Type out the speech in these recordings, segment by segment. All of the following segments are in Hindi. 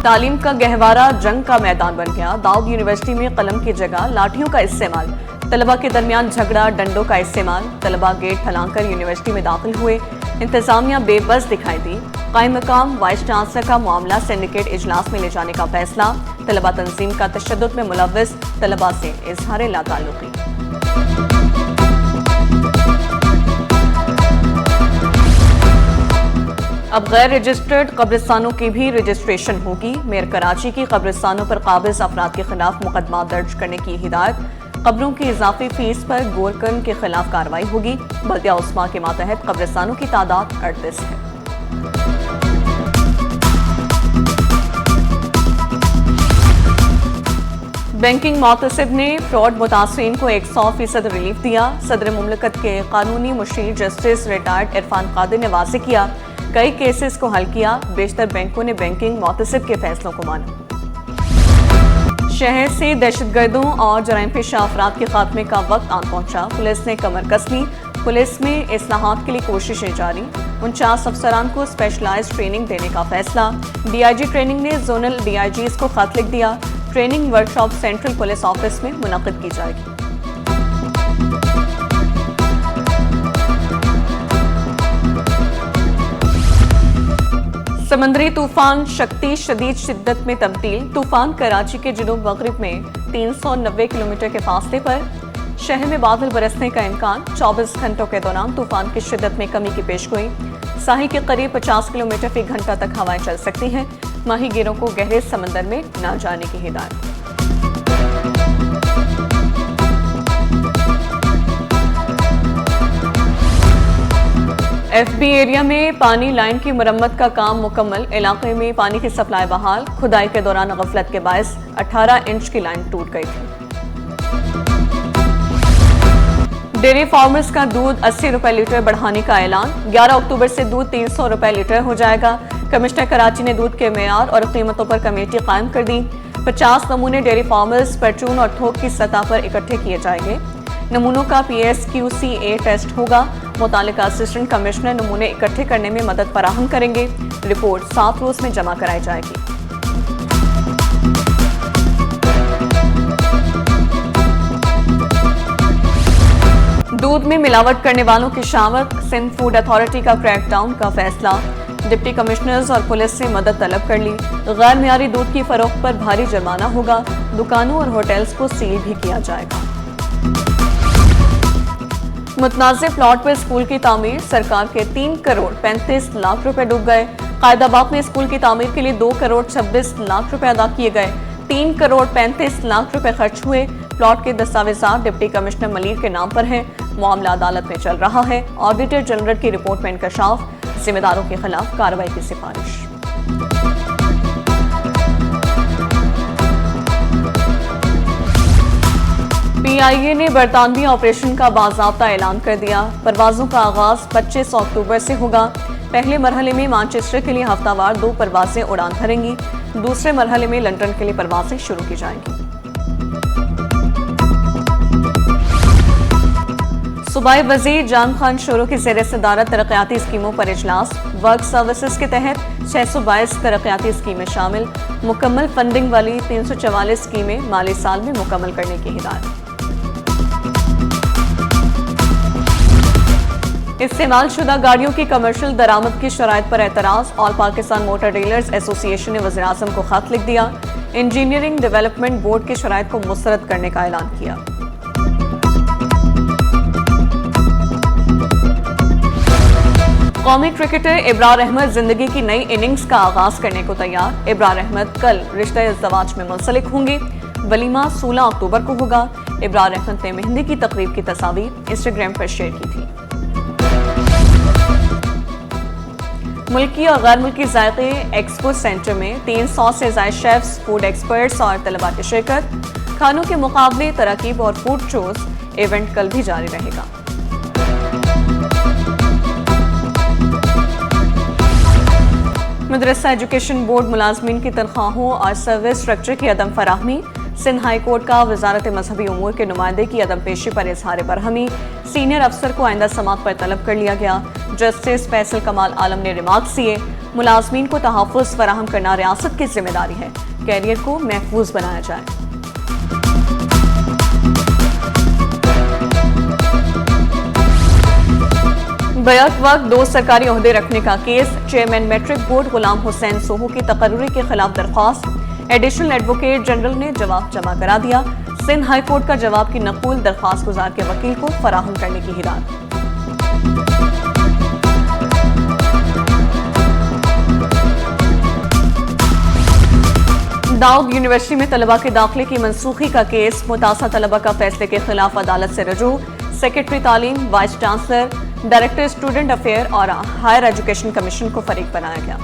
तालीम का गहवारा जंग का मैदान बन गया। दाऊद यूनिवर्सिटी में कलम की जगह लाठियों का इस्तेमाल, तलबा के दरमियान झगड़ा, डंडों का इस्तेमाल। तलबा गेट फैलाकर यूनिवर्सिटी में दाखिल हुए, इंतजामिया बेबस दिखाई दी। कायम मकाम वाइस चांसलर का मामला सिंडिकेट इजलास में ले जाने का फैसला। तलबा तंजीम का तशद्दुद में मुलव्वस तलबा से इजहार लाताल्लुकी। अब गैर रजिस्टर्ड कब्रिस्तानों की भी रजिस्ट्रेशन होगी। मेयर कराची की कब्रिस्तानों पर काबिज अफराद के खिलाफ मुकदमा दर्ज करने की हिदायत। कब्रों की इजाफी फीस पर गोरकन के खिलाफ कार्रवाई होगी। बल्दिया उस्मा के मातहत कब्रिस्तानों की तादाद 38 है। बैंकिंग मोतसिब ने फ्रॉड मुतासरीन को 100% रिलीफ दिया। सदर मुमलकत के कानूनी मुशीर जस्टिस रिटायर्ड इरफान कादिर ने वाज़ेह किया, कई केसेस को हल किया। बेशतर बैंकों ने बैंकिंग मोतसिब के फैसलों को माना। शहर से दहशतगर्दों और जराइम पेशा अफराद के खात्मे का वक्त आन पहुंचा। पुलिस ने कमर कस ली। पुलिस में इस्लाहात के लिए कोशिशें जारी। 49 अफसरान को स्पेशलाइज्ड ट्रेनिंग देने का फैसला। डीआईजी ट्रेनिंग ने जोनल डीआईजीज को खत लिख दिया। Training workshop central police office में मुनक्किद की जाएगी। समंदरी तूफान शक्ति शदीद शिद्दत में तब्दील। तूफान कराची के जुनूब मगरिब में 390 किलोमीटर के फासले पर। शहर में बादल बरसने का इम्कान। 24 घंटों के दौरान तूफान की शिद्दत में कमी की पेशगोई। साहिल के करीब 50 किलोमीटर फी घंटा तक हवाएं चल सकती हैं। माहीगीरों को गहरे समंदर में न जाने की हिदायत। एफबी एरिया में पानी लाइन की मरम्मत का काम मुकम्मल। इलाके में पानी की सप्लाई बहाल। खुदाई के दौरान गफलत के बायस 18 इंच की लाइन टूट गई थी। डेयरी फार्मर्स का दूध 80 रुपए लीटर बढ़ाने का ऐलान। 11 अक्टूबर से दूध 300 रुपए लीटर हो जाएगा। कमिश्नर कराची ने दूध के मेयार और कीमतों पर कमेटी कायम कर दी। 50 नमूने डेयरी फार्मर्स, परचून और थोक की सतह पर इकट्ठे किए जाएंगे। नमूनों का PSQCA टेस्ट होगा। मुतालिका असिस्टेंट कमिश्नर नमूने इकट्ठे करने में मदद फराहम करेंगे। रिपोर्ट 7 रोज में जमा कराई जाएगी। दूध में मिलावट करने वालों की शामत। सिंध फूड अथॉरिटी का क्रैकडाउन का फैसला। डिप्टी कमिश्नर्स और पुलिस से मदद तलब कर ली। गैर मियारी दूध की फरोख्त पर भारी जुर्माना होगा। दुकानों और होटल्स को सील भी किया जाएगा। मुतनाज़े प्लॉट पर स्कूल की तामीर। सरकार के 3 करोड़ 35 लाख रुपए डूब गए। कायदाबाद में स्कूल की तामीर के लिए 2 करोड़ 26 लाख रुपए अदा किए गए। 3 करोड़ 35 लाख रुपए खर्च हुए। प्लॉट के दस्तावेजात डिप्टी कमिश्नर मलिर के नाम पर हैं। मामला अदालत में चल रहा है। ऑडिटर जनरल की रिपोर्ट में इंकशाफ। जिम्मेदारों के खिलाफ कार्रवाई की सिफारिश। PIA ने बरतानवी ऑपरेशन का बाज़ाब्ता ऐलान कर दिया। परवाजों का आगाज 25 अक्टूबर से होगा। पहले मरहले में मैनचेस्टर के लिए हफ्तावार 2 परवाजें उड़ान भरेंगी। दूसरे मरहले में लंदन के लिए परवाजें शुरू की जाएंगी। सूबाई वजीर जान खान शोरो की ज़ेर सदारत तरक्याती स्कीमों पर इजलास। वर्क सर्विसेज के तहत 622 तरक्याती स्कीमें शामिल। मुकम्मल फंडिंग वाली 344 स्कीमें माली साल में मुकम्मल करने की हिदायत। इस्तेमाल शुदा गाड़ियों की कमर्शियल दरामद की शराइत पर एतराज। All Pakistan motor dealers association ने वज़ीर आज़म को खत लिख दिया। इंजीनियरिंग डेवलपमेंट बोर्ड की शराइत को मुस्तरद करने का ऐलान किया। कौमी क्रिकेटर इब्रार अहमद जिंदगी की नई इनिंग्स का आगाज करने को तैयार। इब्रार अहमद कल रिश्ते इज़्ज़वाज में मुंसलिक होंगे। वलीमा 16 अक्टूबर को होगा। इब्रार अहमद ने मेहंदी की तकरीब की तस्वीर इंस्टाग्राम पर शेयर की थी। मुल्की और गैर मुल्की जायके एक्सपो सेंटर में 300 से ज़ायद शेफ्स, फूड एक्सपर्ट्स और तलबा की शिरकत। खानों के मुकाबले, तरकीब और फूड शोज। इवेंट कल भी जारी रहेगा। मदरसा एजुकेशन बोर्ड मुलाजमीन की तनख्वाहों और सर्विस स्ट्रक्चर की अदम फराहमी। सिंध हाई कोर्ट का वजारत मजहबी उमूर के नुमाइंदे की अदम पेशी पर इजहार बरहमी। सीनियर अफसर को आइंदा समात पर तलब कर लिया गया। जस्टिस फैसल कमाल आलम ने रिमार्क्स दिए। मुलाजमीन को तहफ़्फ़ुज़ फराहम करना रियासत की जिम्मेदारी है। कैरियर को महफूज बनाया जाए। बैक वक्त 2 सरकारी ओहदे रखने का case. Chairman matric board Ghulam Hussain सोहू की तकर्रुरी के खिलाफ दरख्वास्त। एडिशनल एडवोकेट जनरल ने जवाब जमा करा दिया। सिंध हाई कोर्ट का जवाब की नकूल दरख्वास्त गुजार के वकील को फराहम करने की हिदायत। दाऊद यूनिवर्सिटी में तलबा के दाखिले की मनसूखी का केस। मुतासा तलबा का फैसले के खिलाफ अदालत से रजू। सेक्रेटरी तालीम, vice chancellor, director student affair और हायर एजुकेशन कमीशन को फरीक बनाया गया।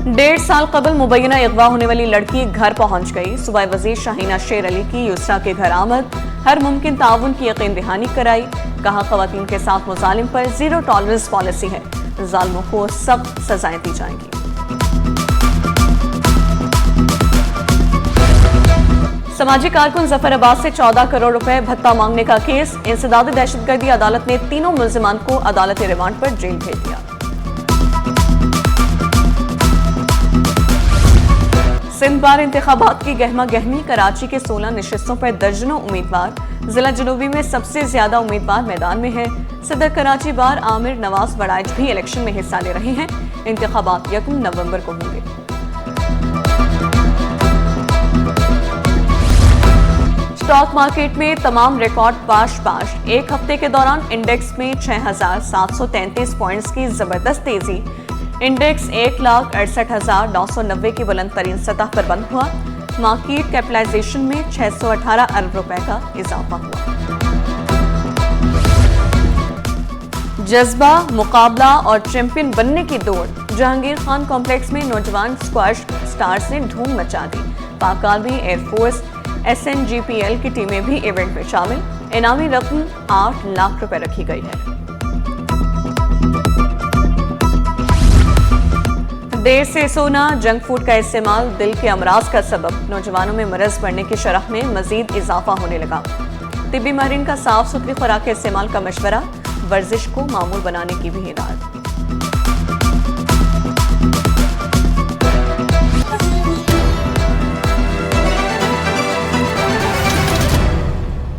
1.5 साल कबल मुबैना अगवा होने वाली लड़की घर पहुंच गई। सूबाई वजीर शाहीना शेर अली की युसरा के घर आमद। हर मुमकिन ताउन की यकीन दहानी कराई। कहा खवातीन के साथ मुजालिम पर जीरो टॉलरेंस पॉलिसी है। जालिमों को सख्त सजाएं दी जाएंगी। समाजी कारकुन जफर अब्बास से 14 करोड़ रुपए भत्ता मांगने का केस। इंसदाद दहशतगर्दी अदालत ने तीनों मुल्जिमान को अदालत रिमांड पर जेल भेज दिया। सिंध बार इंतखाबात की गहमा गहमी। कराची के 16 नशिस्तों पर दर्जनों उम्मीदवार। जिला जनूबी में सबसे ज्यादा उम्मीदवार मैदान में हैं। सदर कराची बार आमिर नवाज बड़ाइच भी इलेक्शन में हिस्सा ले रहे हैं। इंतखाबात 1 नवंबर को होंगे। स्टॉक मार्केट में तमाम रिकॉर्ड पाश। एक हफ्ते के दौरान इंडेक्स में 6,733 पॉइंट्स की जबरदस्त तेजी। इंडेक्स 1,68,990 की बुलंद तरीन सतह पर बंद हुआ। मार्केट कैपिटलाइजेशन में 618 अरब रुपए का इजाफा हुआ। जज्बा, मुकाबला और चैंपियन बनने की दौड़। जहांगीर खान कॉम्प्लेक्स में नौजवान स्क्वैश स्टार्स ने धूम मचा दी। पाक आर्मी, एयरफोर्स, SNGPL की टीमें भी इवेंट में शामिल। इनामी रकम 8 लाख रुपए रखी गई है। देर से सोना, जंक फूड का इस्तेमाल दिल के अमराज का सबब। नौजवानों में मरज बढ़ने की शरह में मजीद इजाफा होने लगा। तिब्बी माहिरीन का साफ सुथरी खुराक के इस्तेमाल का मशवरा। वर्जिश को मामूल बनाने की भी हिदायत।